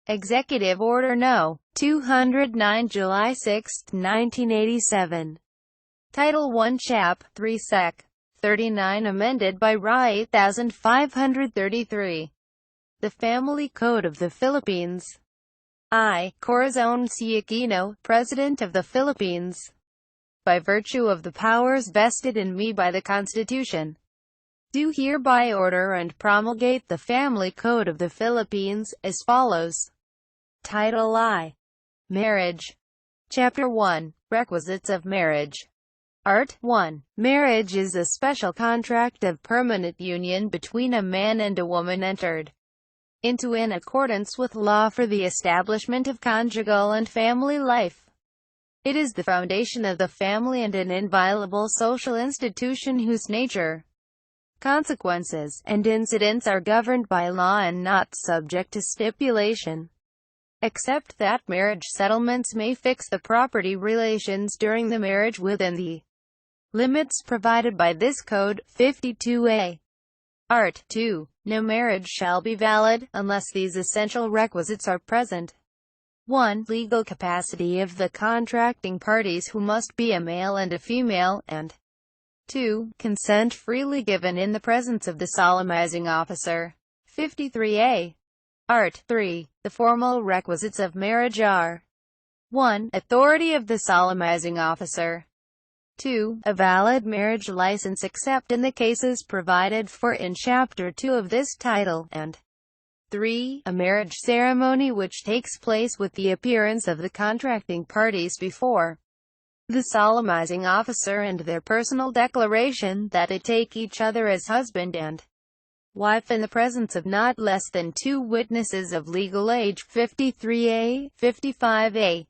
Executive Order No. 209 July 6, 1987. Title 1 Chap. 3 Sec. 39 amended by RA 8533. The Family Code of the Philippines. I, Corazon C. Aquino, President of the Philippines, by virtue of the powers vested in me by the Constitution, do hereby order and promulgate the Family Code of the Philippines, as follows. Title I. Marriage. Chapter 1. Requisites of Marriage. Art. 1. Marriage is a special contract of permanent union between a man and a woman entered into in accordance with law for the establishment of conjugal and family life. It is the foundation of the family and an inviolable social institution whose nature, consequences, and incidents are governed by law and not subject to stipulation, except that marriage settlements may fix the property relations during the marriage within the limits provided by this code. 52A. Art. 2. No marriage shall be valid, unless these essential requisites are present. 1. Legal capacity of the contracting parties, who must be a male and a female, and 2. Consent freely given in the presence of the solemnizing officer. 53A. Art. 3. The formal requisites of marriage are 1. Authority of the solemnizing officer. 2. A valid marriage license except in the cases provided for in Chapter 2 of this title, and 3. A marriage ceremony which takes place with the appearance of the contracting parties before the solemnizing officer and their personal declaration that they take each other as husband and wife in the presence of not less than 2 witnesses of legal age. 53A. 55A.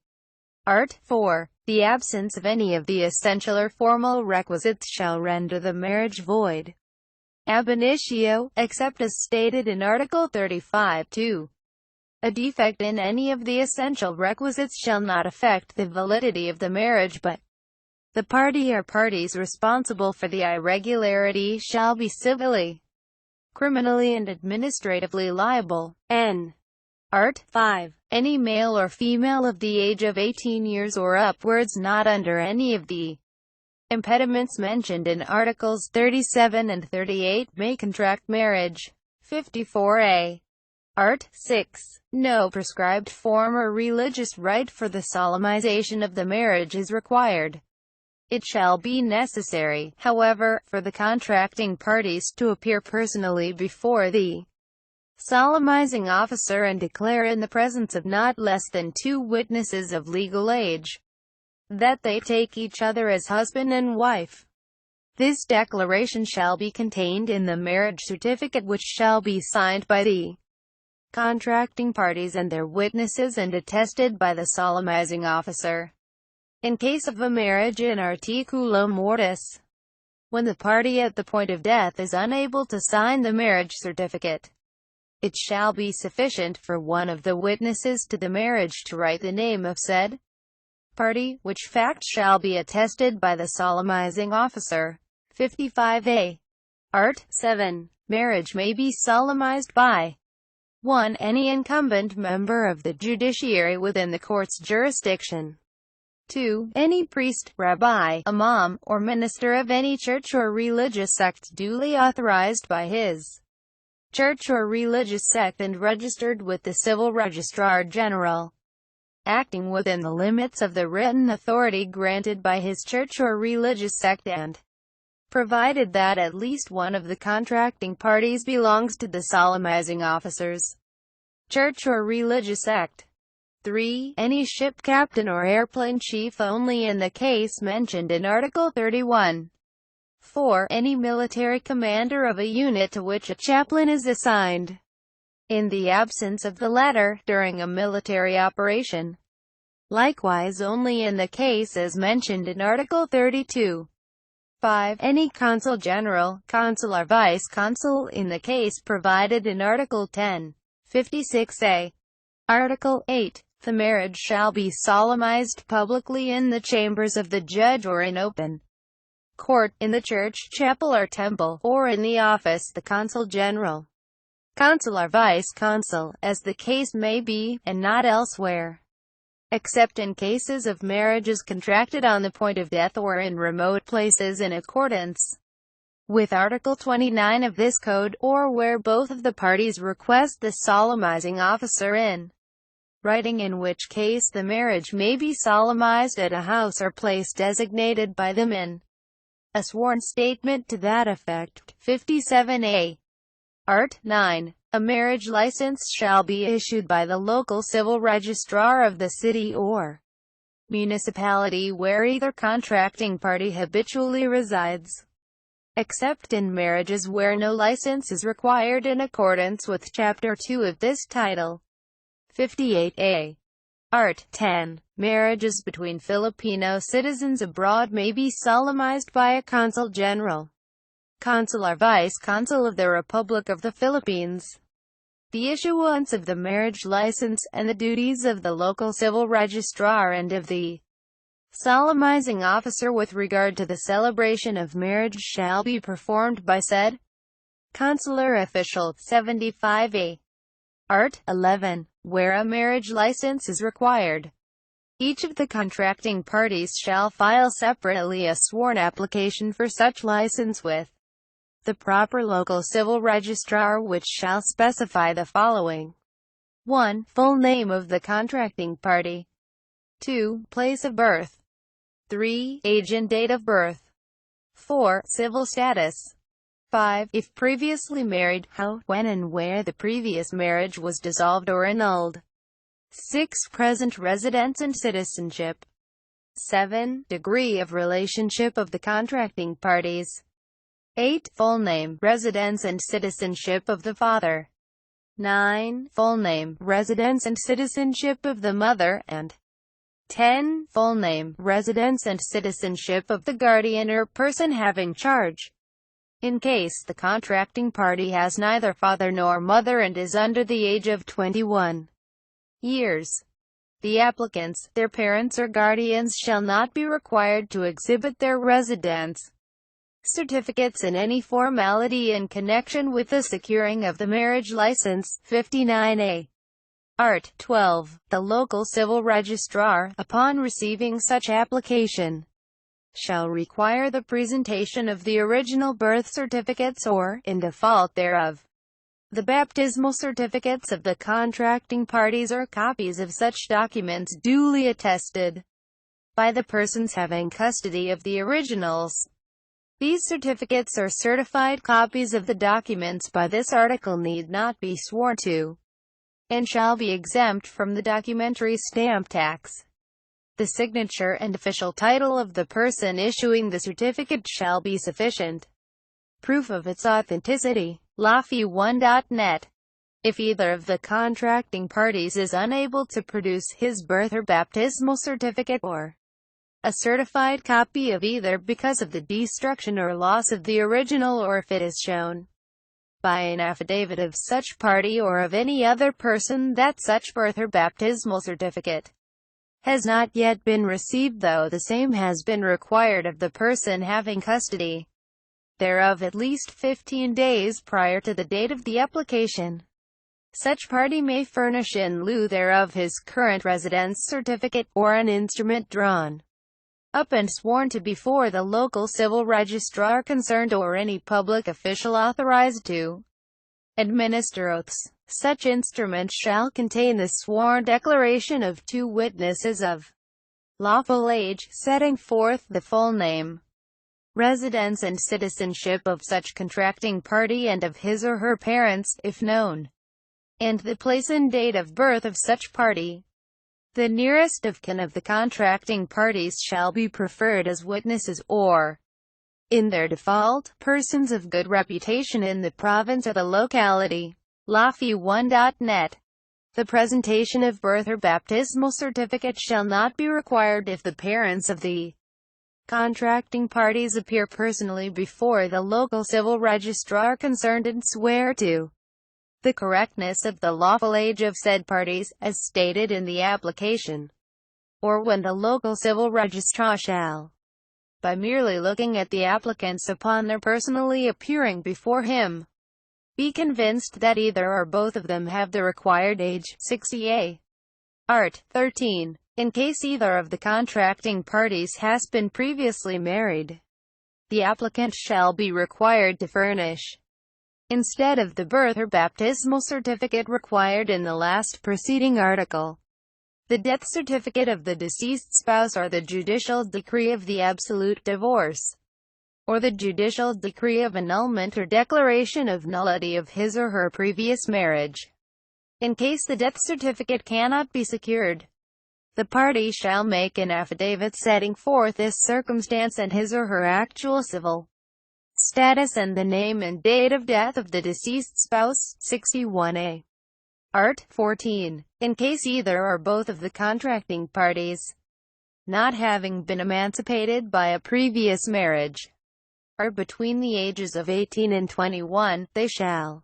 Art. 4. The absence of any of the essential or formal requisites shall render the marriage void ab initio, except as stated in Article 35(2). A defect in any of the essential requisites shall not affect the validity of the marriage, but the party or parties responsible for the irregularity shall be civilly, criminally and administratively liable. N. Art. 5. Any male or female of the age of 18 years or upwards not under any of the impediments mentioned in Articles 37 and 38 may contract marriage. 54A. Art. 6. No prescribed form or religious rite for the solemnization of the marriage is required. It shall be necessary, however, for the contracting parties to appear personally before the solemnizing officer and declare in the presence of not less than 2 witnesses of legal age that they take each other as husband and wife. This declaration shall be contained in the marriage certificate, which shall be signed by the contracting parties and their witnesses and attested by the solemnizing officer. In case of a marriage in articulo mortis, when the party at the point of death is unable to sign the marriage certificate, it shall be sufficient for one of the witnesses to the marriage to write the name of said party, which fact shall be attested by the solemnizing officer. 55A. Art. 7. Marriage may be solemnized by 1. Any incumbent member of the judiciary within the court's jurisdiction. 2. Any priest, rabbi, imam, or minister of any church or religious sect duly authorized by his church or religious sect and registered with the Civil Registrar General, acting within the limits of the written authority granted by his church or religious sect, and provided that at least one of the contracting parties belongs to the solemnizing officer's church or religious sect. 3. Any ship captain or airplane chief only in the case mentioned in Article 31. 4. Any military commander of a unit to which a chaplain is assigned, in the absence of the latter, during a military operation. Likewise only in the case as mentioned in Article 32. 5. Any consul general, consul or vice consul in the case provided in Article 10. 56A. Article 8. The marriage shall be solemnized publicly in the chambers of the judge or in open court, in the church, chapel or temple, or in the office the consul general. consul or vice-consul, as the case may be, and not elsewhere, except in cases of marriages contracted on the point of death or in remote places in accordance with Article 29 of this code, or where both of the parties request the solemnizing officer in writing, in which case the marriage may be solemnized at a house or place designated by them in a sworn statement to that effect. 57a. Art. 9. A marriage license shall be issued by the local civil registrar of the city or municipality where either contracting party habitually resides, except in marriages where no license is required in accordance with Chapter 2 of this title. 58a. Art. 10. Marriages between Filipino citizens abroad may be solemnized by a consul general, consul or vice-consul of the Republic of the Philippines. The issuance of the marriage license, and the duties of the local civil registrar and of the solemnizing officer with regard to the celebration of marriage shall be performed by said consular official. 75a. Art. 11. Where a marriage license is required, each of the contracting parties shall file separately a sworn application for such license with the proper local civil registrar, which shall specify the following: 1. Full name of the contracting party. 2. Place of birth. 3. Age and date of birth. 4. Civil status. 5. If previously married, how, when and where the previous marriage was dissolved or annulled. 6. Present residence and citizenship. 7. Degree of relationship of the contracting parties. 8. Full name, residence and citizenship of the father. 9. Full name, residence and citizenship of the mother, and 10. Full name, residence and citizenship of the guardian or person having charge. In case the contracting party has neither father nor mother and is under the age of 21 years, the applicants, their parents or guardians shall not be required to exhibit their residence certificates in any formality in connection with the securing of the marriage license. 59a. Art. 12. The local civil registrar, upon receiving such application, shall require the presentation of the original birth certificates or, in default thereof, the baptismal certificates of the contracting parties or copies of such documents duly attested by the persons having custody of the originals. These certificates or certified copies of the documents by this article need not be sworn to, and shall be exempt from the documentary stamp tax. The signature and official title of the person issuing the certificate shall be sufficient proof of its authenticity. Lafi1.net. If either of the contracting parties is unable to produce his birth or baptismal certificate, or a certified copy of either because of the destruction or loss of the original, or if it is shown by an affidavit of such party or of any other person that such birth or baptismal certificate has not yet been received, though the same has been required of the person having custody thereof at least 15 days prior to the date of the application, such party may furnish in lieu thereof his current residence certificate, or an instrument drawn up and sworn to before the local civil registrar concerned, or any public official authorized to administer oaths. Such instrument shall contain the sworn declaration of 2 witnesses of lawful age, setting forth the full name, residence and citizenship of such contracting party and of his or her parents, if known, and the place and date of birth of such party. The nearest of kin of the contracting parties shall be preferred as witnesses, or, in their default, persons of good reputation in the province or the locality. Lafi1.net. The presentation of birth or baptismal certificate shall not be required if the parents of the contracting parties appear personally before the local civil registrar concerned and swear to the correctness of the lawful age of said parties, as stated in the application, or when the local civil registrar shall, by merely looking at the applicants upon their personally appearing before him, be convinced that either or both of them have the required age. 60a. Art. 13. In case either of the contracting parties has been previously married, the applicant shall be required to furnish, instead of the birth or baptismal certificate required in the last preceding article, the death certificate of the deceased spouse or the judicial decree of the absolute divorce, or the judicial decree of annulment or declaration of nullity of his or her previous marriage. In case the death certificate cannot be secured, the party shall make an affidavit setting forth this circumstance and his or her actual civil status and the name and date of death of the deceased spouse. 61a. Art. 14. In case either or both of the contracting parties, not having been emancipated by a previous marriage, are between the ages of 18 and 21, they shall,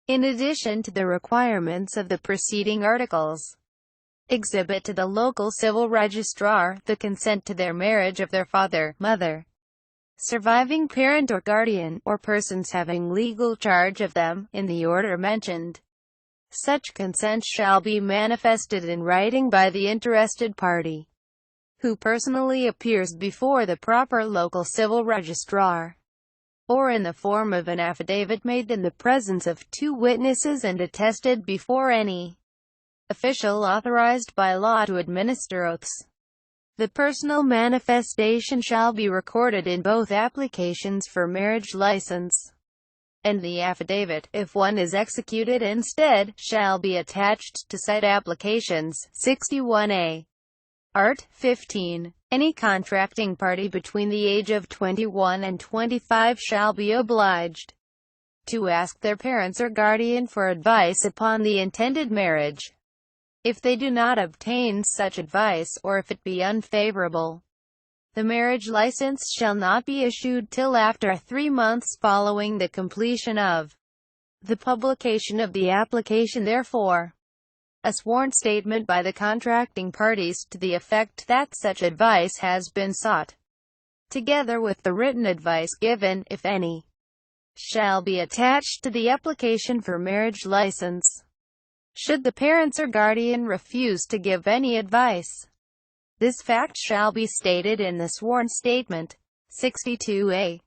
in addition to the requirements of the preceding articles, exhibit to the local civil registrar the consent to their marriage of their father, mother, surviving parent or guardian, or persons having legal charge of them, in the order mentioned. Such consent shall be manifested in writing by the interested party, who personally appears before the proper local civil registrar, or in the form of an affidavit made in the presence of 2 witnesses and attested before any official authorized by law to administer oaths. The personal manifestation shall be recorded in both applications for marriage license, and the affidavit, if one is executed instead, shall be attached to said applications. 61a. Art. 15. Any contracting party between the age of 21 and 25 shall be obliged to ask their parents or guardian for advice upon the intended marriage. If they do not obtain such advice, or if it be unfavorable, the marriage license shall not be issued till after 3 months following the completion of the publication of the application. Therefore, a sworn statement by the contracting parties to the effect that such advice has been sought, together with the written advice given, if any, shall be attached to the application for marriage license. Should the parents or guardian refuse to give any advice, this fact shall be stated in the sworn statement. 62a.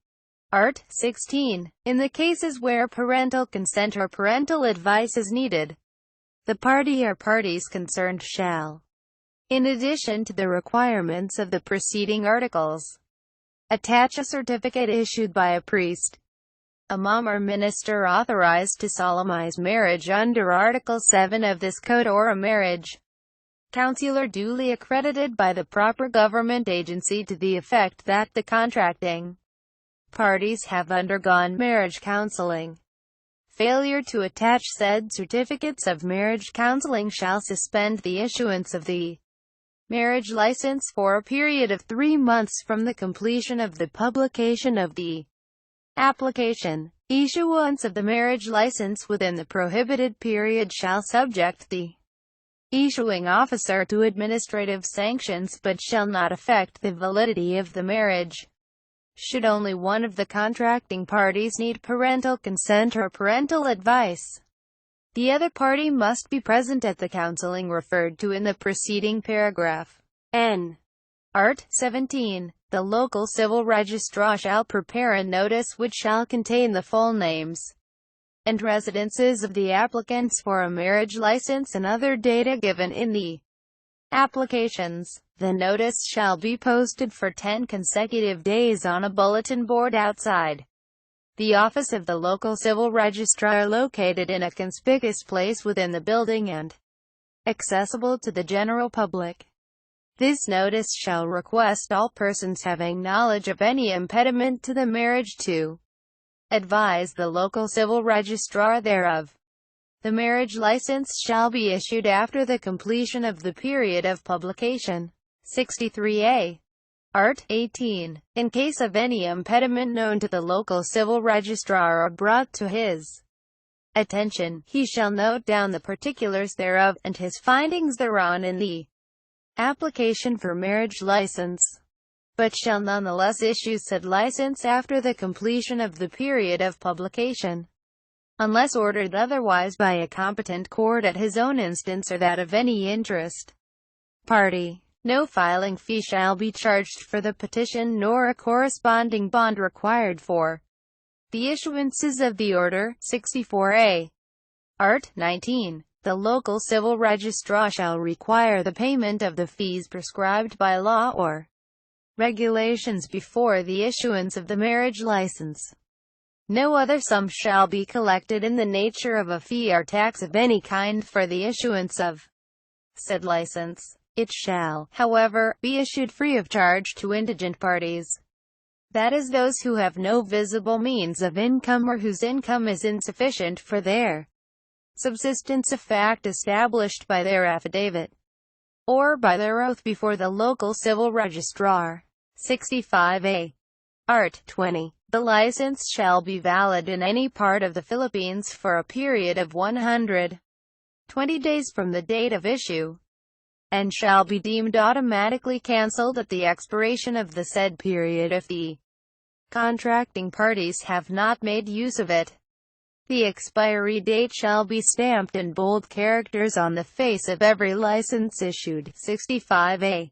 Art. 16. In the cases where parental consent or parental advice is needed, the party or parties concerned shall, in addition to the requirements of the preceding articles, attach a certificate issued by a priest, imam or minister authorized to solemnize marriage under Article 7 of this code, or a marriage counselor duly accredited by the proper government agency to the effect that the contracting parties have undergone marriage counseling. Failure to attach said certificates of marriage counseling shall suspend the issuance of the marriage license for a period of 3 months from the completion of the publication of the application. Issuance of the marriage license within the prohibited period shall subject the issuing officer to administrative sanctions, but shall not affect the validity of the marriage. Should only one of the contracting parties need parental consent or parental advice, the other party must be present at the counseling referred to in the preceding paragraph. N. Art. 17. The local civil registrar shall prepare a notice which shall contain the full names and residences of the applicants for a marriage license and other data given in the applications. The notice shall be posted for 10 consecutive days on a bulletin board outside the office of the local civil registrar, located in a conspicuous place within the building and accessible to the general public. This notice shall request all persons having knowledge of any impediment to the marriage to advise the local civil registrar thereof. The marriage license shall be issued after the completion of the period of publication. 63a. Art. 18. In case of any impediment known to the local civil registrar or brought to his attention, he shall note down the particulars thereof, and his findings thereon in the application for marriage license, but shall nonetheless issue said license after the completion of the period of publication. unless ordered otherwise by a competent court at his own instance or that of any interest party. No filing fee shall be charged for the petition nor a corresponding bond required for the issuances of the order. 64a. Art. 19. The local civil registrar shall require the payment of the fees prescribed by law or regulations before the issuance of the marriage license. No other sum shall be collected in the nature of a fee or tax of any kind for the issuance of said license. It shall, however, be issued free of charge to indigent parties. That is, those who have no visible means of income or whose income is insufficient for their subsistence, a fact established by their affidavit or by their oath before the local civil registrar. 65a. Art. 20. The license shall be valid in any part of the Philippines for a period of 120 days from the date of issue, and shall be deemed automatically cancelled at the expiration of the said period if the contracting parties have not made use of it. The expiry date shall be stamped in bold characters on the face of every license issued. 65a.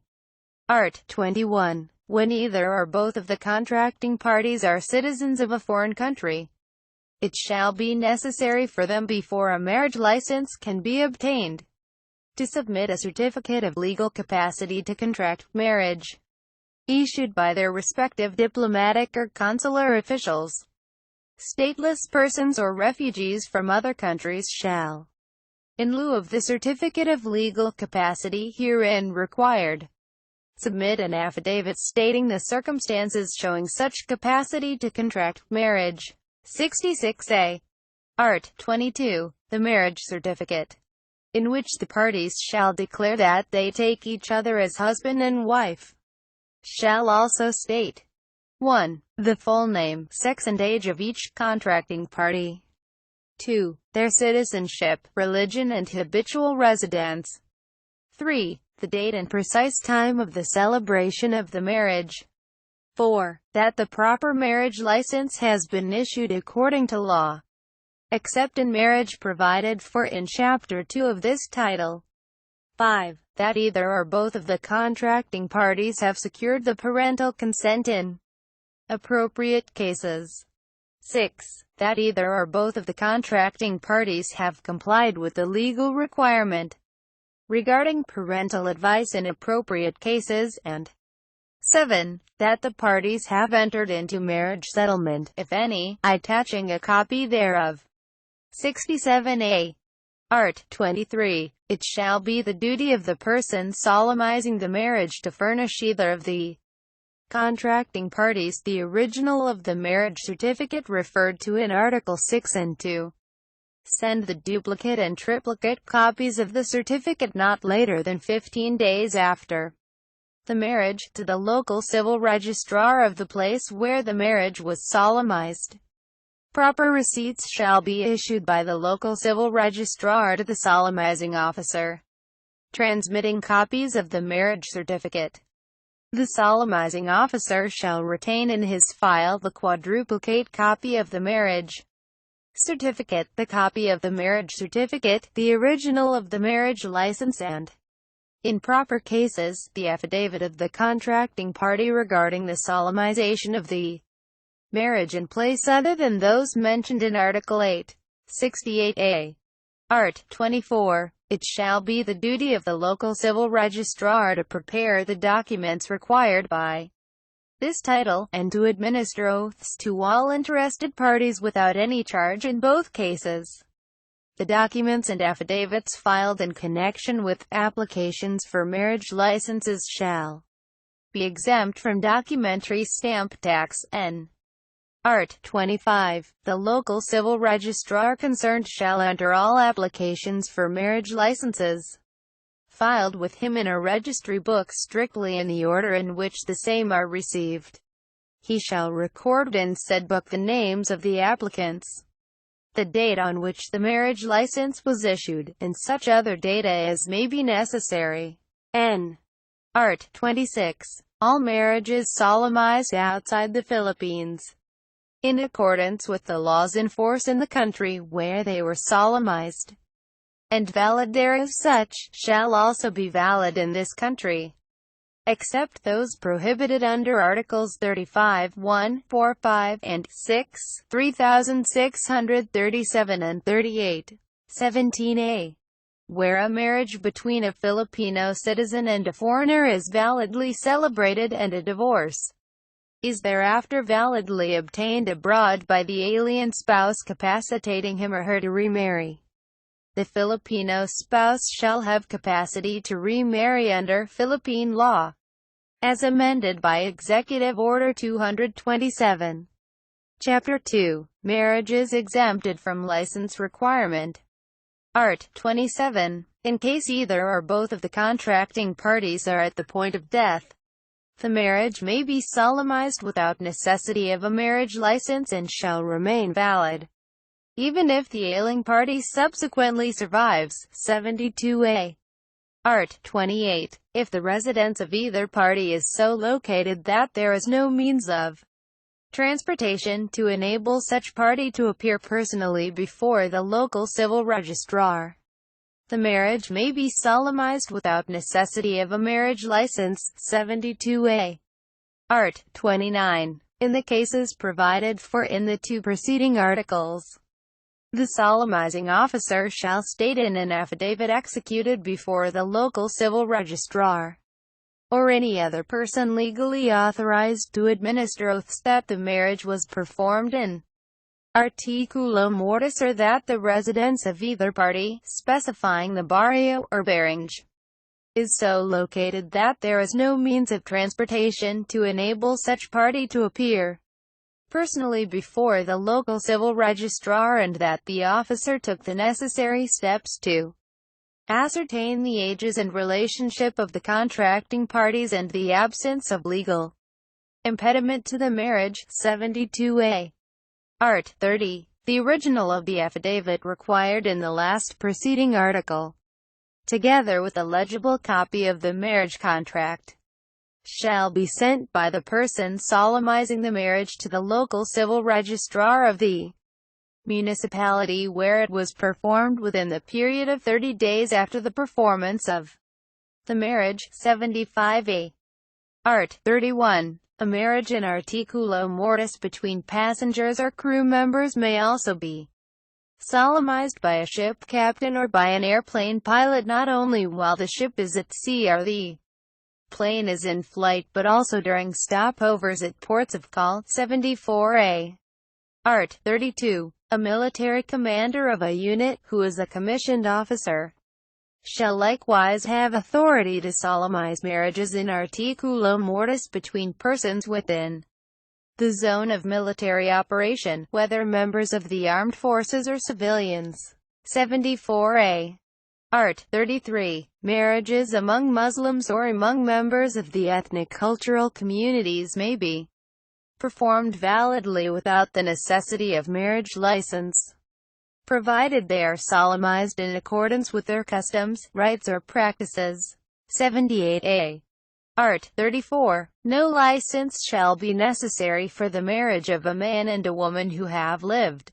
Art. 21. When either or both of the contracting parties are citizens of a foreign country, it shall be necessary for them, before a marriage license can be obtained, to submit a certificate of legal capacity to contract marriage, issued by their respective diplomatic or consular officials. Stateless persons or refugees from other countries shall, in lieu of the certificate of legal capacity herein required, submit an affidavit stating the circumstances showing such capacity to contract marriage. 66a. Art. 22. The marriage certificate, in which the parties shall declare that they take each other as husband and wife, shall also state: 1. The full name, sex and age of each contracting party. 2. Their citizenship, religion and habitual residence. 3. The date and precise time of the celebration of the marriage. 4. That the proper marriage license has been issued according to law, except in marriage provided for in Chapter 2 of this title. 5. That either or both of the contracting parties have secured the parental consent in appropriate cases. 6. That either or both of the contracting parties have complied with the legal requirement regarding parental advice in appropriate cases, and 7. That the parties have entered into marriage settlement, if any, attaching a copy thereof. 67a. Art. 23. It shall be the duty of the person solemnizing the marriage to furnish either of the contracting parties the original of the marriage certificate referred to in Article 6, and to send the duplicate and triplicate copies of the certificate not later than 15 days after the marriage to the local civil registrar of the place where the marriage was solemnized. Proper receipts shall be issued by the local civil registrar to the solemnizing officer, transmitting copies of the marriage certificate. The solemnizing officer shall retain in his file the quadruplicate copy of the marriage certificate, the copy of the marriage certificate, the original of the marriage license, and, in proper cases, the affidavit of the contracting party regarding the solemnization of the marriage in place other than those mentioned in Article 8. 68a. Art. 24. It shall be the duty of the local civil registrar to prepare the documents required by this title, and to administer oaths to all interested parties without any charge in both cases. The documents and affidavits filed in connection with applications for marriage licenses shall be exempt from documentary stamp tax. N. Art. 25. The local civil registrar concerned shall enter all applications for marriage licenses filed with him in a registry book strictly in the order in which the same are received. He shall record in said book the names of the applicants, the date on which the marriage license was issued, and such other data as may be necessary. N. Art. 26. All marriages solemnized outside the Philippines in accordance with the laws in force in the country where they were solemnized, and valid thereof such, shall also be valid in this country, except those prohibited under Articles 35, 1, 4, 5, and 6, 3637 and 38. 17a. Where a marriage between a Filipino citizen and a foreigner is validly celebrated and a divorce is thereafter validly obtained abroad by the alien spouse capacitating him or her to remarry, the Filipino spouse shall have capacity to remarry under Philippine law, as amended by Executive Order 227. Chapter 2. Marriages exempted from license requirement. Art. 27. In case either or both of the contracting parties are at the point of death, the marriage may be solemnized without necessity of a marriage license and shall remain valid, even if the ailing party subsequently survives. 72a. Art. 28. If the residence of either party is so located that there is no means of transportation to enable such party to appear personally before the local civil registrar, the marriage may be solemnized without necessity of a marriage license. 72a. Art. 29. In the cases provided for in the two preceding articles, the solemnizing officer shall state in an affidavit executed before the local civil registrar, or any other person legally authorized to administer oaths, that the marriage was performed in articulo mortis, or that the residence of either party, specifying the barrio or barange, is so located that there is no means of transportation to enable such party to appear personally before the local civil registrar, and that the officer took the necessary steps to ascertain the ages and relationship of the contracting parties and the absence of legal impediment to the marriage. 72a. Art. 30. The original of the affidavit required in the last preceding article, together with a legible copy of the marriage contract, shall be sent by the person solemnizing the marriage to the local civil registrar of the municipality where it was performed within the period of 30 days after the performance of the marriage. 75a. Art. 31. A marriage in articulo mortis between passengers or crew members may also be solemnized by a ship captain or by an airplane pilot, not only while the ship is at sea or the plane is in flight, but also during stopovers at ports of call. 74a. Art. 32. A military commander of a unit, who is a commissioned officer, shall likewise have authority to solemnize marriages in articulo mortis between persons within the zone of military operation, whether members of the armed forces or civilians. 74a. Art. 33. Marriages among Muslims or among members of the ethnic cultural communities may be performed validly without the necessity of marriage license, provided they are solemnized in accordance with their customs, rites or practices. 78a. Art. 34. No license shall be necessary for the marriage of a man and a woman who have lived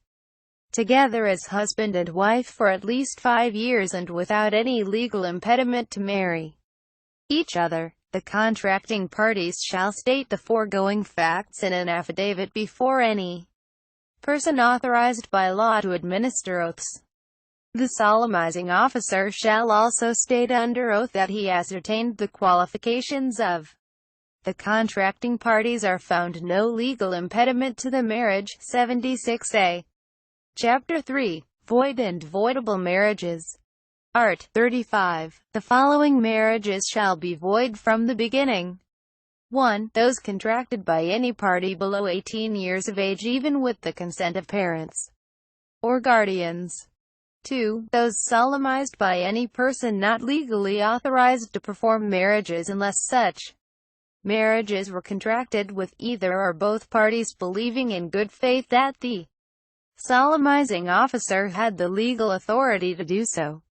together as husband and wife for at least 5 years and without any legal impediment to marry each other. The contracting parties shall state the foregoing facts in an affidavit before any person authorized by law to administer oaths. The solemnizing officer shall also state under oath that he ascertained the qualifications of the contracting parties are found no legal impediment to the marriage. 76a. Chapter 3. Void and voidable marriages. Art. 35. The following marriages shall be void from the beginning. 1. Those contracted by any party below 18 years of age, even with the consent of parents or guardians. 2. Those solemnized by any person not legally authorized to perform marriages unless such marriages were contracted with either or both parties believing in good faith that the solemnizing officer had the legal authority to do so.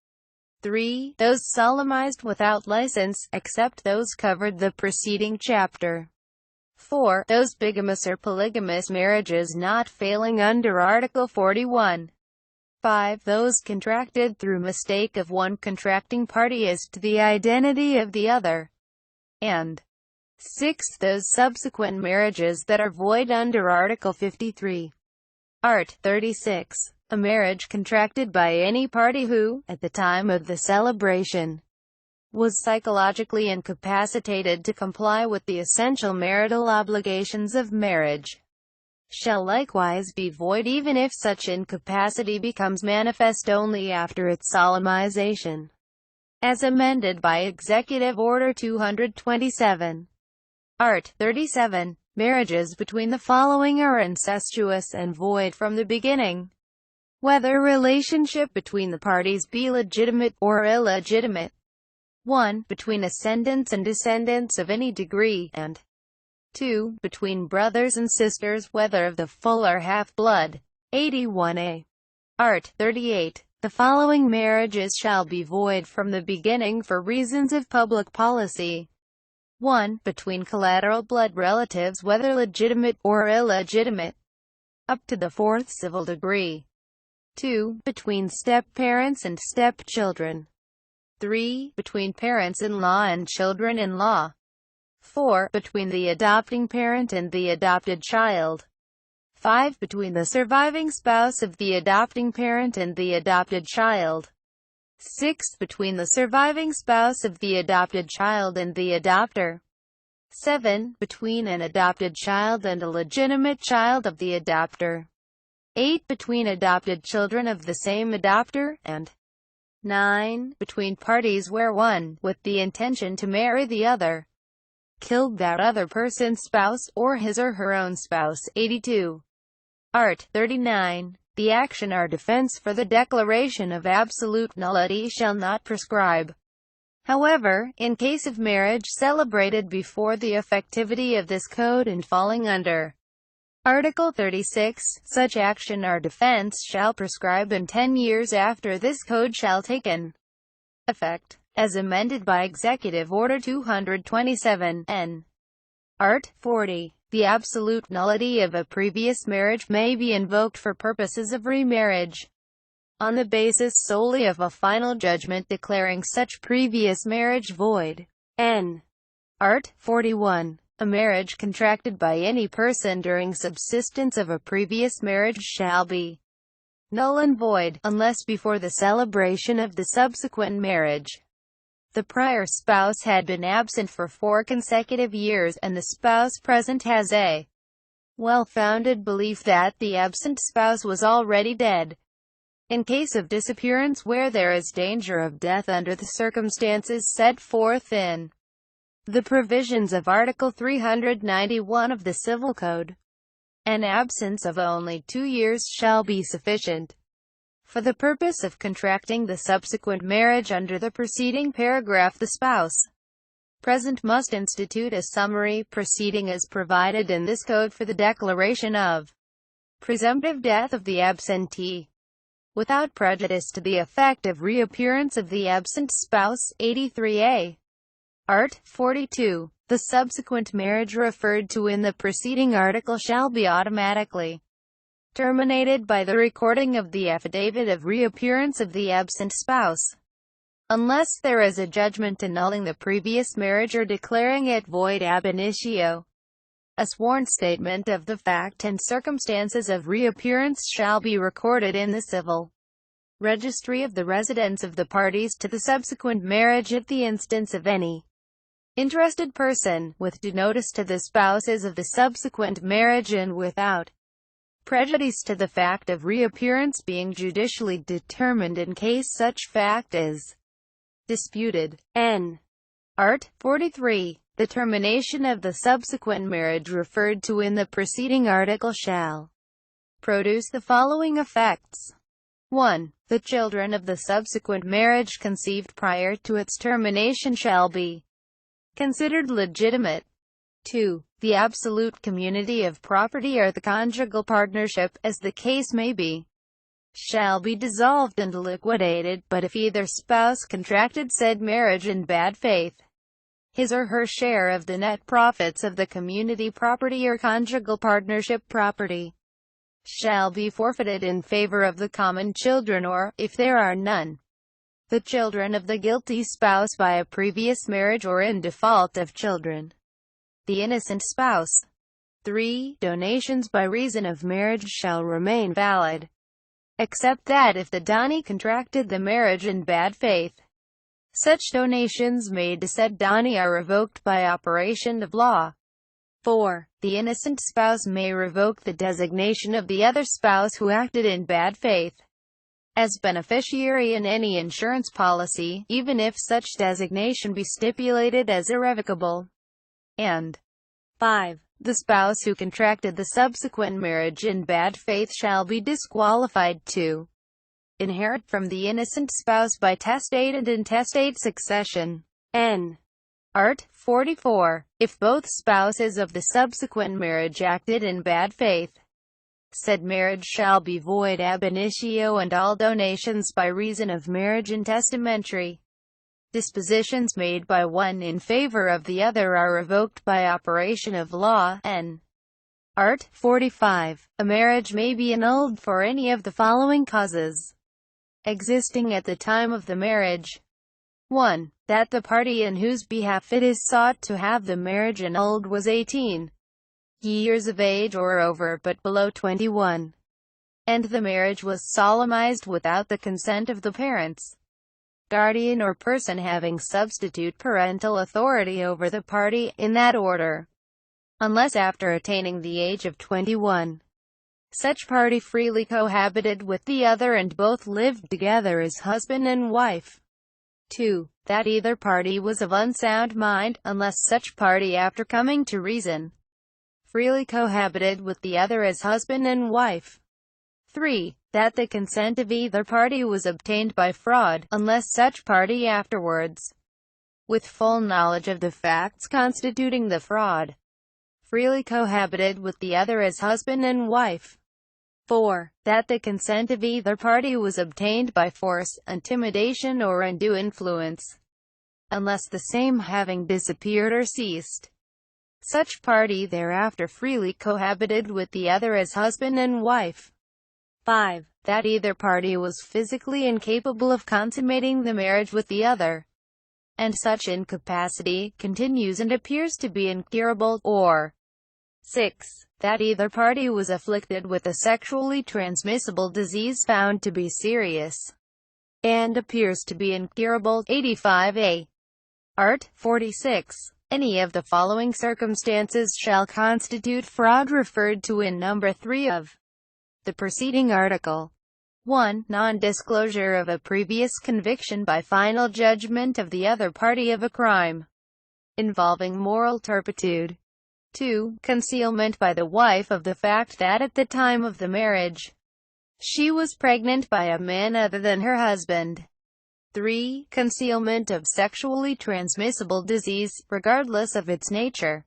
3. Those solemnized without license, except those covered the preceding chapter. 4. Those bigamous or polygamous marriages not failing under Article 41. 5. Those contracted through mistake of one contracting party as to the identity of the other. And 6. Those subsequent marriages that are void under Article 53. Art. 36. A marriage contracted by any party who, at the time of the celebration, was psychologically incapacitated to comply with the essential marital obligations of marriage, shall likewise be void even if such incapacity becomes manifest only after its solemnization, as amended by Executive Order 227. Art. 37. Marriages between the following are incestuous and void from the beginning, whether relationship between the parties be legitimate or illegitimate. 1. Between ascendants and descendants of any degree, and 2. Between brothers and sisters, whether of the full or half-blood. 81a. Art. 38. The following marriages shall be void from the beginning for reasons of public policy. 1. Between collateral blood relatives, whether legitimate or illegitimate, up to the fourth civil degree. 2. Between step-parents and step-children. 3. Between parents-in-law and children-in-law. 4. Between the adopting parent and the adopted child. 5. Between the surviving spouse of the adopting parent and the adopted child. 6. Between the surviving spouse of the adopted child and the adopter. 7. Between an adopted child and a legitimate child of the adopter. 8. Between adopted children of the same adopter, and 9. Between parties where one, with the intention to marry the other, killed that other person's spouse, or his or her own spouse. 82. Art. 39. The action or defense for the declaration of absolute nullity shall not prescribe, however, in case of marriage celebrated before the effectivity of this code and falling under Article 36, such action or defense shall prescribe in 10 years after this code shall taken effect, as amended by Executive Order 227, n. Art. 40. The absolute nullity of a previous marriage may be invoked for purposes of remarriage, on the basis solely of a final judgment declaring such previous marriage void. N. Art. 41. A marriage contracted by any person during subsistence of a previous marriage shall be null and void, unless before the celebration of the subsequent marriage the prior spouse had been absent for 4 consecutive years, and the spouse present has a well-founded belief that the absent spouse was already dead. In case of disappearance where there is danger of death under the circumstances set forth in the provisions of Article 391 of the Civil Code, an absence of only 2 years shall be sufficient for the purpose of contracting the subsequent marriage under the preceding paragraph. The spouse present must institute a summary proceeding as provided in this code for the declaration of presumptive death of the absentee, without prejudice to the effect of reappearance of the absent spouse. 83a. Art. 42. The subsequent marriage referred to in the preceding article shall be automatically terminated by the recording of the affidavit of reappearance of the absent spouse, unless there is a judgment annulling the previous marriage or declaring it void ab initio. A sworn statement of the fact and circumstances of reappearance shall be recorded in the civil registry of the residence of the parties to the subsequent marriage at the instance of any interested person, with due notice to the spouses of the subsequent marriage and without prejudice to the fact of reappearance being judicially determined in case such fact is disputed. N. Art. 43. The termination of the subsequent marriage referred to in the preceding article shall produce the following effects. 1. The children of the subsequent marriage conceived prior to its termination shall be considered legitimate. 2. The absolute community of property or the conjugal partnership, as the case may be, shall be dissolved and liquidated, but if either spouse contracted said marriage in bad faith, his or her share of the net profits of the community property or conjugal partnership property shall be forfeited in favor of the common children or, if there are none, the children of the guilty spouse by a previous marriage or in default of children, the innocent spouse. 3. Donations by reason of marriage shall remain valid, except that if the donee contracted the marriage in bad faith, such donations made to said donee are revoked by operation of law. 4. The innocent spouse may revoke the designation of the other spouse who acted in bad faith as beneficiary in any insurance policy, even if such designation be stipulated as irrevocable. And 5. The spouse who contracted the subsequent marriage in bad faith shall be disqualified to inherit from the innocent spouse by testate and intestate succession. N. Art. 44. If both spouses of the subsequent marriage acted in bad faith, said marriage shall be void ab initio, and all donations by reason of marriage and testamentary dispositions made by one in favor of the other are revoked by operation of law. N. Art. 45. A marriage may be annulled for any of the following causes existing at the time of the marriage. 1. That the party in whose behalf it is sought to have the marriage annulled was 18 years of age or over, but below 21, and the marriage was solemnized without the consent of the parents, guardian or person having substitute parental authority over the party, in that order, unless after attaining the age of 21, such party freely cohabited with the other and both lived together as husband and wife. 2. That either party was of unsound mind, unless such party after coming to reason freely cohabited with the other as husband and wife. 3. That the consent of either party was obtained by fraud, unless such party afterwards, with full knowledge of the facts constituting the fraud, freely cohabited with the other as husband and wife. 4. That the consent of either party was obtained by force, intimidation or undue influence, unless the same having disappeared or ceased, such party thereafter freely cohabited with the other as husband and wife. 5. That either party was physically incapable of consummating the marriage with the other, and such incapacity continues and appears to be incurable, or 6. That either party was afflicted with a sexually transmissible disease found to be serious, and appears to be incurable. 85a. Art. 46. Any of the following circumstances shall constitute fraud referred to in number 3 of the preceding article. 1. Non-disclosure of a previous conviction by final judgment of the other party of a crime involving moral turpitude. 2. Concealment by the wife of the fact that at the time of the marriage she was pregnant by a man other than her husband. 3. Concealment of sexually transmissible disease, regardless of its nature,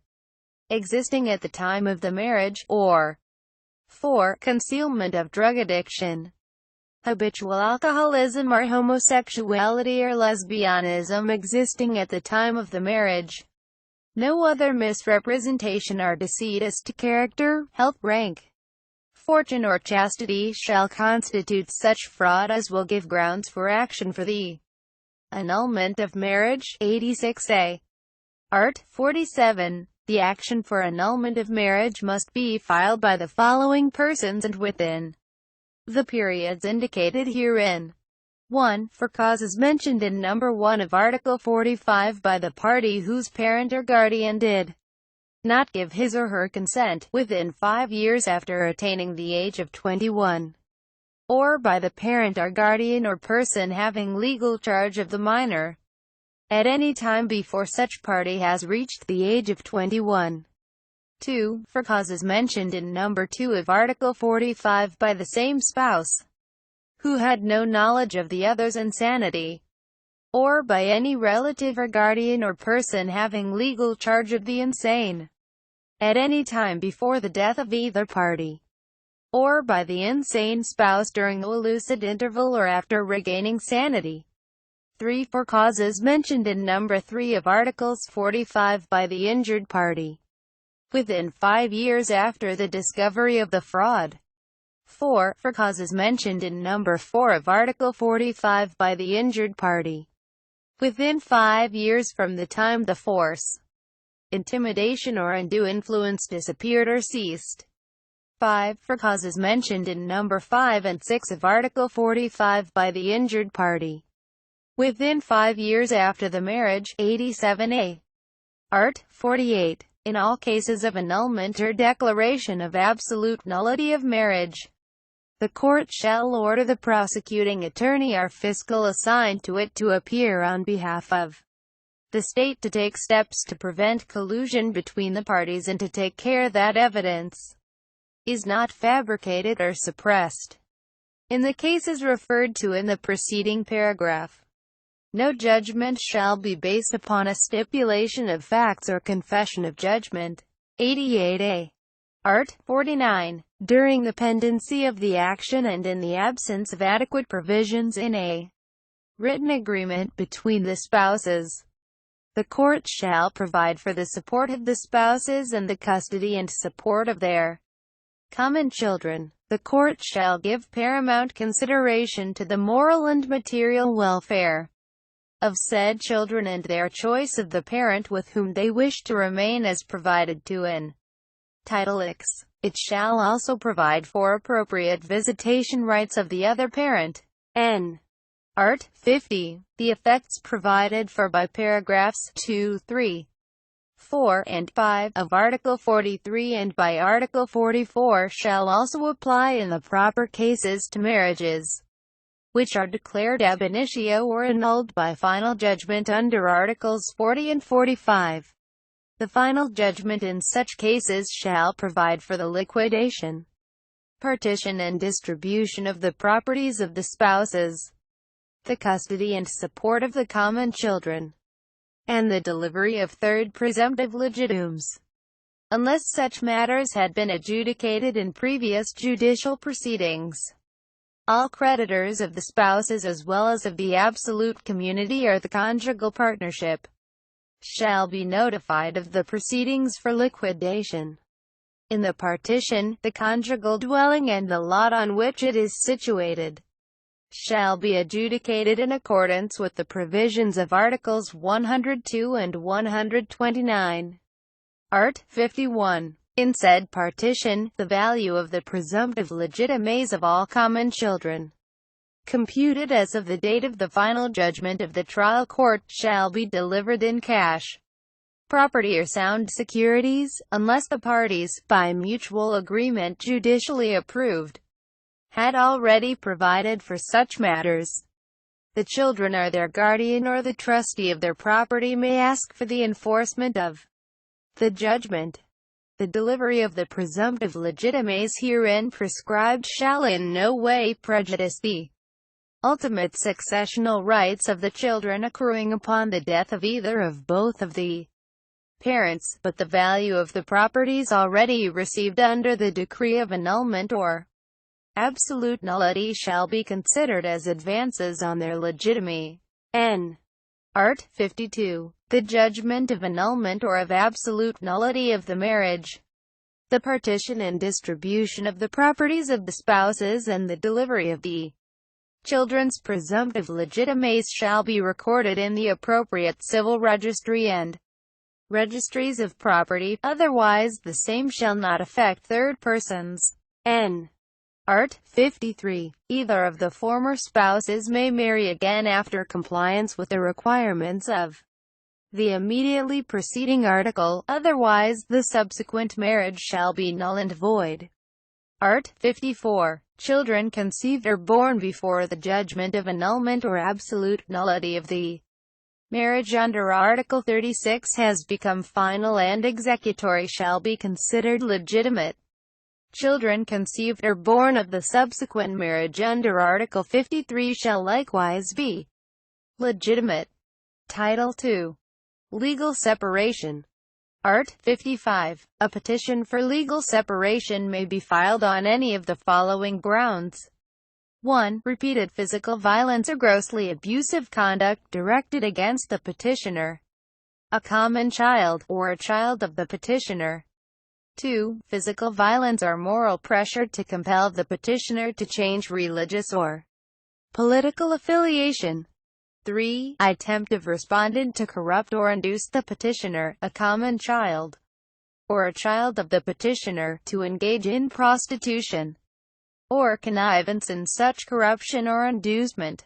existing at the time of the marriage, or 4. Concealment of drug addiction, habitual alcoholism or homosexuality or lesbianism existing at the time of the marriage. No other misrepresentation or deceit as to character, health, rank, fortune or chastity shall constitute such fraud as will give grounds for action for the annulment of marriage. 86a. Art. 47. The action for annulment of marriage must be filed by the following persons and within the periods indicated herein. 1. For causes mentioned in number 1 of Article 45 by the party whose parent or guardian did not give his or her consent, within 5 years after attaining the age of 21, or by the parent or guardian or person having legal charge of the minor, at any time before such party has reached the age of 21. 2. For causes mentioned in number 2 of Article 45 by the same spouse, who had no knowledge of the other's insanity, or by any relative or guardian or person having legal charge of the insane, at any time before the death of either party, or by the insane spouse during a lucid interval or after regaining sanity. 3. For causes mentioned in number 3 of Articles 45 by the injured party, within 5 years after the discovery of the fraud. 4. For causes mentioned in number 4 of Article 45 by the injured party, within 5 years from the time the force, intimidation or undue influence disappeared or ceased. 5. For causes mentioned in number 5 and 6 of Article 45 by the injured party, within 5 years after the marriage. 87a. Art. 48. In all cases of annulment or declaration of absolute nullity of marriage, the court shall order the prosecuting attorney or fiscal assigned to it to appear on behalf of the state to take steps to prevent collusion between the parties and to take care that evidence is not fabricated or suppressed. In the cases referred to in the preceding paragraph, no judgment shall be based upon a stipulation of facts or confession of judgment. 88a. Art. 49. During the pendency of the action and in the absence of adequate provisions in a written agreement between the spouses, the court shall provide for the support of the spouses and the custody and support of their common children. The court shall give paramount consideration to the moral and material welfare of said children and their choice of the parent with whom they wish to remain as provided to in Title X. It shall also provide for appropriate visitation rights of the other parent. N. Art. 50. The effects provided for by paragraphs 2, 3, 4, and 5 of Article 43 and by Article 44 shall also apply in the proper cases to marriages which are declared ab initio or annulled by final judgment under Articles 40 and 45. The final judgment in such cases shall provide for the liquidation, partition and distribution of the properties of the spouses, the custody and support of the common children, and the delivery of third presumptive legitimes, unless such matters had been adjudicated in previous judicial proceedings. All creditors of the spouses as well as of the absolute community or the conjugal partnership shall be notified of the proceedings for liquidation. In the partition, the conjugal dwelling and the lot on which it is situated shall be adjudicated in accordance with the provisions of Articles 102 and 129. Art. 51. In said partition, the value of the presumptive legitimates of all common children, computed as of the date of the final judgment of the trial court, shall be delivered in cash, property or sound securities, unless the parties, by mutual agreement judicially approved, had already provided for such matters. The children or their guardian or the trustee of their property may ask for the enforcement of the judgment. The delivery of the presumptive legitimates herein prescribed shall in no way prejudice the ultimate successional rights of the children accruing upon the death of either of both of the parents, but the value of the properties already received under the decree of annulment or absolute nullity shall be considered as advances on their legitimacy. N. Art. 52. The judgment of annulment or of absolute nullity of the marriage, the partition and distribution of the properties of the spouses and the delivery of the children's presumptive legitimates shall be recorded in the appropriate civil registry and registries of property, otherwise the same shall not affect third persons. N. Art. 53. Either of the former spouses may marry again after compliance with the requirements of the immediately preceding article, otherwise the subsequent marriage shall be null and void. Art. 54. Children conceived or born before the judgment of annulment or absolute nullity of the marriage under Article 36 has become final and executory shall be considered legitimate. Children conceived or born of the subsequent marriage under Article 53 shall likewise be legitimate. Title II. Legal separation. Art. 55. A petition for legal separation may be filed on any of the following grounds. 1. Repeated physical violence or grossly abusive conduct directed against the petitioner, a common child, or a child of the petitioner. 2. Physical violence or moral pressure to compel the petitioner to change religious or political affiliation. 3. Attempt of respondent to corrupt or induce the petitioner, a common child, or a child of the petitioner, to engage in prostitution, or connivance in such corruption or inducement.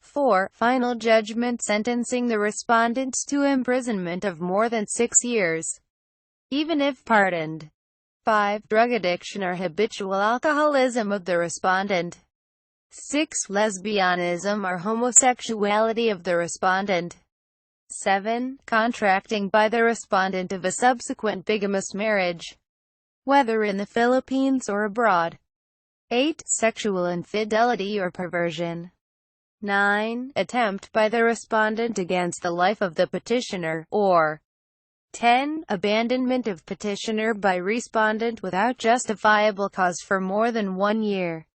4. Final judgment sentencing the respondent to imprisonment of more than 6 years, even if pardoned. 5. Drug addiction or habitual alcoholism of the respondent. 6. Lesbianism or homosexuality of the respondent. 7. Contracting by the respondent of a subsequent bigamous marriage, whether in the Philippines or abroad. 8. Sexual infidelity or perversion. 9. Attempt by the respondent against the life of the petitioner, or 10. Abandonment of petitioner by respondent without justifiable cause for more than 1 year.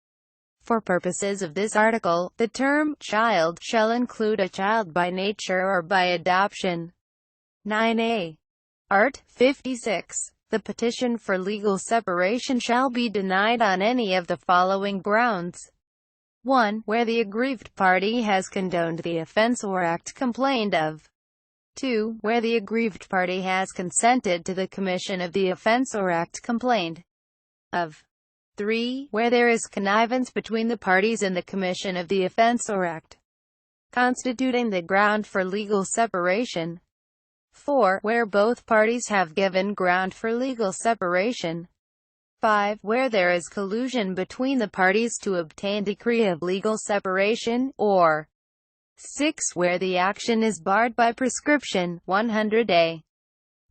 For purposes of this article, the term child shall include a child by nature or by adoption. 9a. Art. 56. The petition for legal separation shall be denied on any of the following grounds. 1. Where the aggrieved party has condoned the offense or act complained of. 2. Where the aggrieved party has consented to the commission of the offense or act complained of. 3. Where there is connivance between the parties in the commission of the offense or act constituting the ground for legal separation. 4. Where both parties have given ground for legal separation. 5. Where there is collusion between the parties to obtain decree of legal separation, or 6. Where the action is barred by prescription. 100a.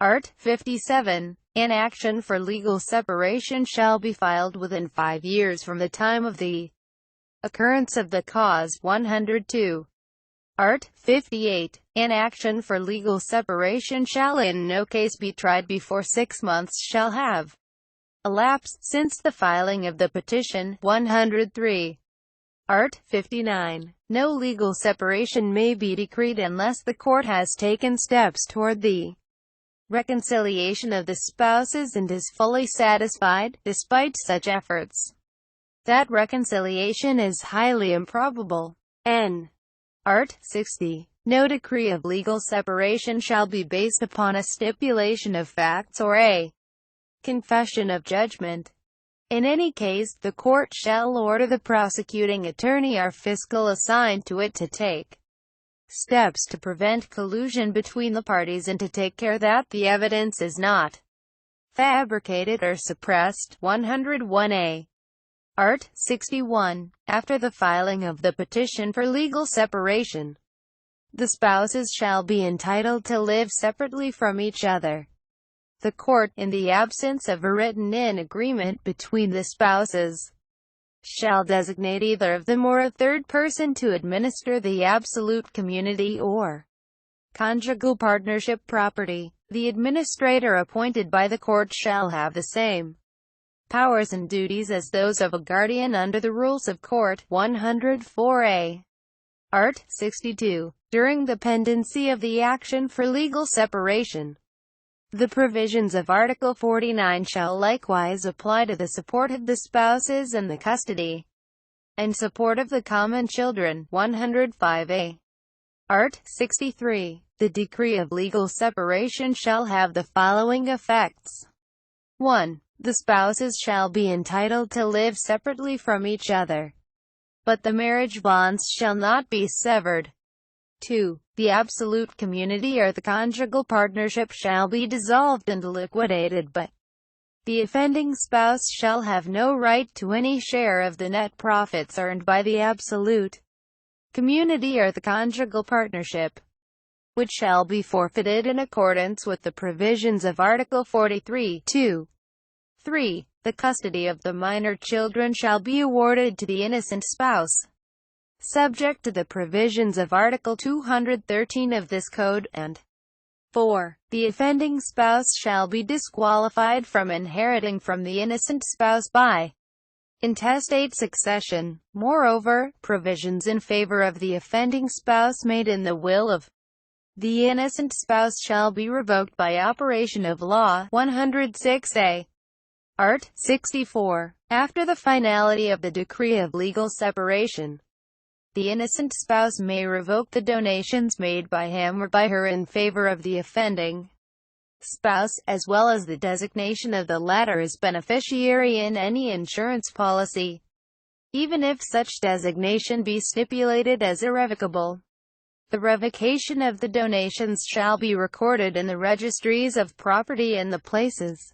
Art. 57. An action for legal separation shall be filed within 5 years from the time of the occurrence of the cause. 102. Art. 58. An action for legal separation shall in no case be tried before 6 months shall have elapsed since the filing of the petition. 103. Art. 59. No legal separation may be decreed unless the court has taken steps toward the reconciliation of the spouses and is fully satisfied, despite such efforts, that reconciliation is highly improbable. N. Art. 60. No decree of legal separation shall be based upon a stipulation of facts or a confession of judgment. In any case, the court shall order the prosecuting attorney or fiscal assigned to it to take steps to prevent collusion between the parties and to take care that the evidence is not fabricated or suppressed. 101a. Art. 61. After the filing of the petition for legal separation, the spouses shall be entitled to live separately from each other. The court, in the absence of a written-in agreement between the spouses, shall designate either of them or a third person to administer the absolute community or conjugal partnership property. The administrator appointed by the court shall have the same powers and duties as those of a guardian under the rules of court. 104a. Art. 62. During the pendency of the action for legal separation, the provisions of Article 49 shall likewise apply to the support of the spouses and the custody and support of the common children. 105a. Art. 63. The decree of legal separation shall have the following effects. 1. The spouses shall be entitled to live separately from each other, but the marriage bonds shall not be severed. 2. The absolute community or the conjugal partnership shall be dissolved and liquidated, but the offending spouse shall have no right to any share of the net profits earned by the absolute community or the conjugal partnership, which shall be forfeited in accordance with the provisions of Article 43. 2. 3. The custody of the minor children shall be awarded to the innocent spouse, subject to the provisions of Article 213 of this code, and 4. The offending spouse shall be disqualified from inheriting from the innocent spouse by intestate succession. Moreover, provisions in favor of the offending spouse made in the will of the innocent spouse shall be revoked by operation of law. 106a. Art. 64. After the finality of the decree of legal separation, the innocent spouse may revoke the donations made by him or by her in favor of the offending spouse, as well as the designation of the latter as beneficiary in any insurance policy, even if such designation be stipulated as irrevocable. The revocation of the donations shall be recorded in the registries of property in the places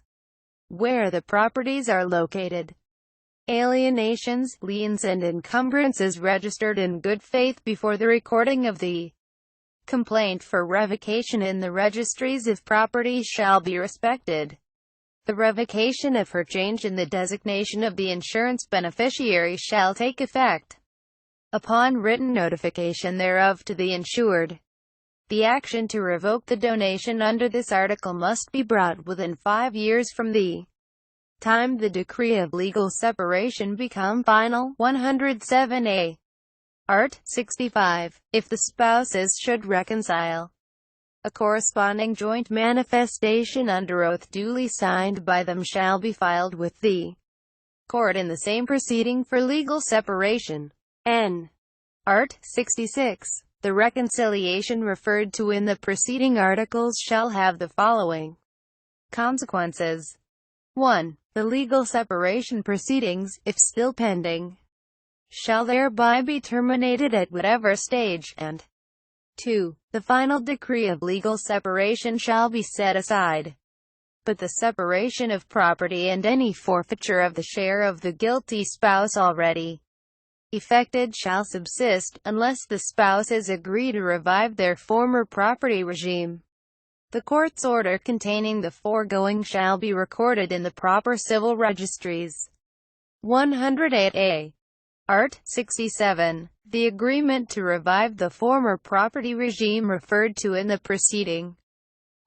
where the properties are located. Alienations, liens and encumbrances registered in good faith before the recording of the complaint for revocation in the registries of property shall be respected. The revocation of her change in the designation of the insurance beneficiary shall take effect upon written notification thereof to the insured. The action to revoke the donation under this article must be brought within 5 years from the time the decree of legal separation become final. 107a. Art. 65. If the spouses should reconcile, a corresponding joint manifestation under oath duly signed by them shall be filed with the court in the same proceeding for legal separation. N. Art. 66. The reconciliation referred to in the preceding articles shall have the following consequences. 1. The legal separation proceedings, if still pending, shall thereby be terminated at whatever stage, and 2. The final decree of legal separation shall be set aside, but the separation of property and any forfeiture of the share of the guilty spouse already effected shall subsist, unless the spouses agree to revive their former property regime. The court's order containing the foregoing shall be recorded in the proper civil registries. 108a. Art. 67. The agreement to revive the former property regime referred to in the preceding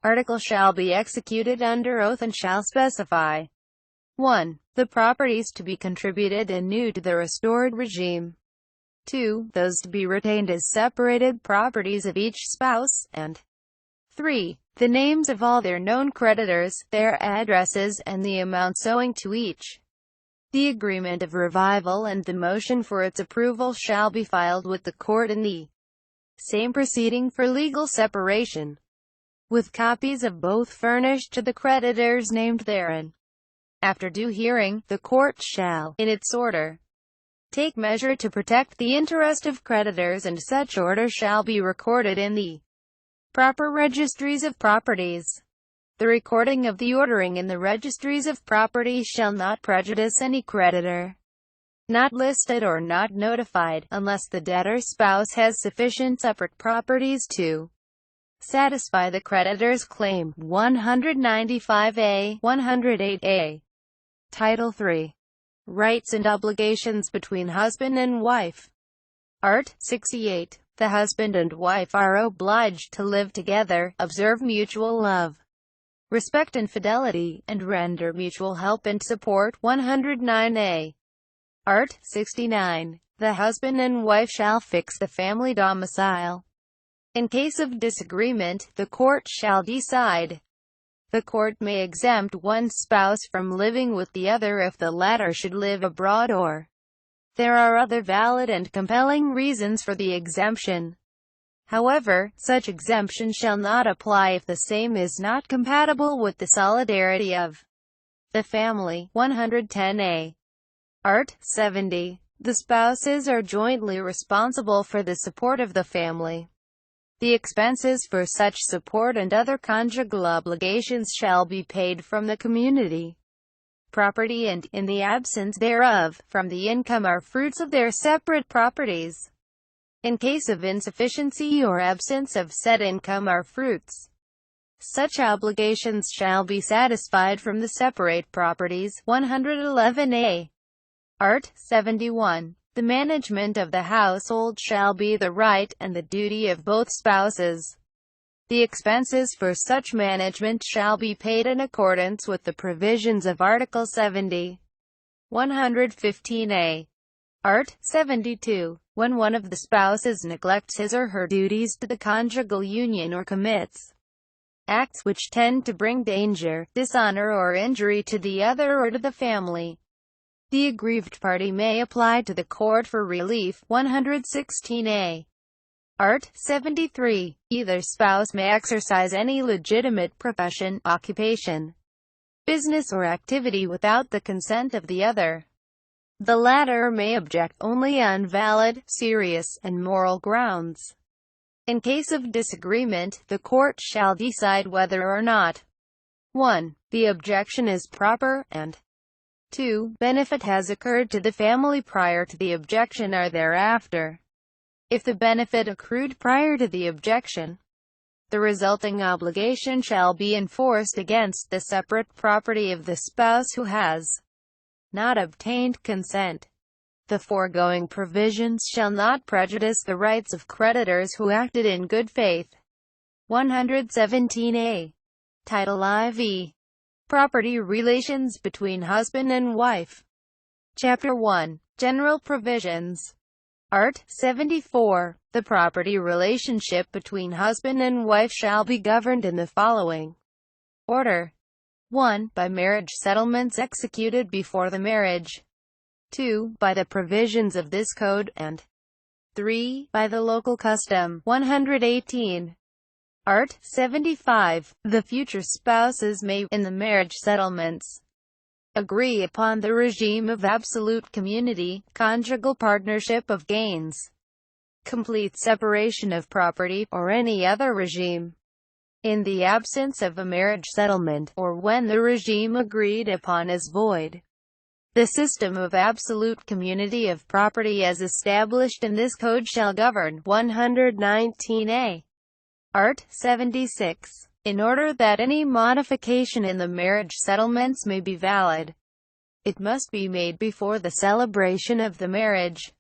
article shall be executed under oath and shall specify 1. The properties to be contributed anew to the restored regime. 2. Those to be retained as separated properties of each spouse, and 3. The names of all their known creditors, their addresses, and the amounts owing to each. The agreement of revival and the motion for its approval shall be filed with the court in the same proceeding for legal separation, with copies of both furnished to the creditors named therein. After due hearing, the court shall, in its order, take measure to protect the interest of creditors, and such order shall be recorded in the proper registries of properties. The recording of the ordering in the registries of property shall not prejudice any creditor not listed or not notified, unless the debtor's spouse has sufficient separate properties to satisfy the creditor's claim. 195a. 108a. Title III. Rights and obligations between husband and wife. Art. 68. The husband and wife are obliged to live together, observe mutual love, respect and fidelity, and render mutual help and support. 109a. Art. 69. The husband and wife shall fix the family domicile. In case of disagreement, the court shall decide. The court may exempt one spouse from living with the other if the latter should live abroad, or there are other valid and compelling reasons for the exemption. However, such exemption shall not apply if the same is not compatible with the solidarity of the family. 110a. Art. 70. The spouses are jointly responsible for the support of the family. The expenses for such support and other conjugal obligations shall be paid from the community property and, in the absence thereof, from the income or fruits of their separate properties. In case of insufficiency or absence of said income or fruits, such obligations shall be satisfied from the separate properties. 111a. Art. 71. The management of the household shall be the right and the duty of both spouses. The expenses for such management shall be paid in accordance with the provisions of Article 70. 115a. Art. 72. When one of the spouses neglects his or her duties to the conjugal union or commits acts which tend to bring danger, dishonor or injury to the other or to the family, the aggrieved party may apply to the court for relief. 116a. Art. 73. Either spouse may exercise any legitimate profession, occupation, business or activity without the consent of the other. The latter may object only on valid, serious, and moral grounds. In case of disagreement, the court shall decide whether or not 1. The objection is proper, and 2. Benefit has occurred to the family prior to the objection or thereafter. If the benefit accrued prior to the objection, the resulting obligation shall be enforced against the separate property of the spouse who has not obtained consent. The foregoing provisions shall not prejudice the rights of creditors who acted in good faith. 117a. Title IV. Property relations between husband and wife. Chapter 1. General provisions. Art. 74. The property relationship between husband and wife shall be governed in the following order. 1. By marriage settlements executed before the marriage. 2. By the provisions of this code, and 3. By the local custom. 118. Art. 75. The future spouses may, in the marriage settlements, agree upon the regime of absolute community, conjugal partnership of gains, complete separation of property, or any other regime. In the absence of a marriage settlement, or when the regime agreed upon is void, the system of absolute community of property as established in this code shall govern. 119a. Art. 76. In order that any modification in the marriage settlements may be valid, it must be made before the celebration of the marriage.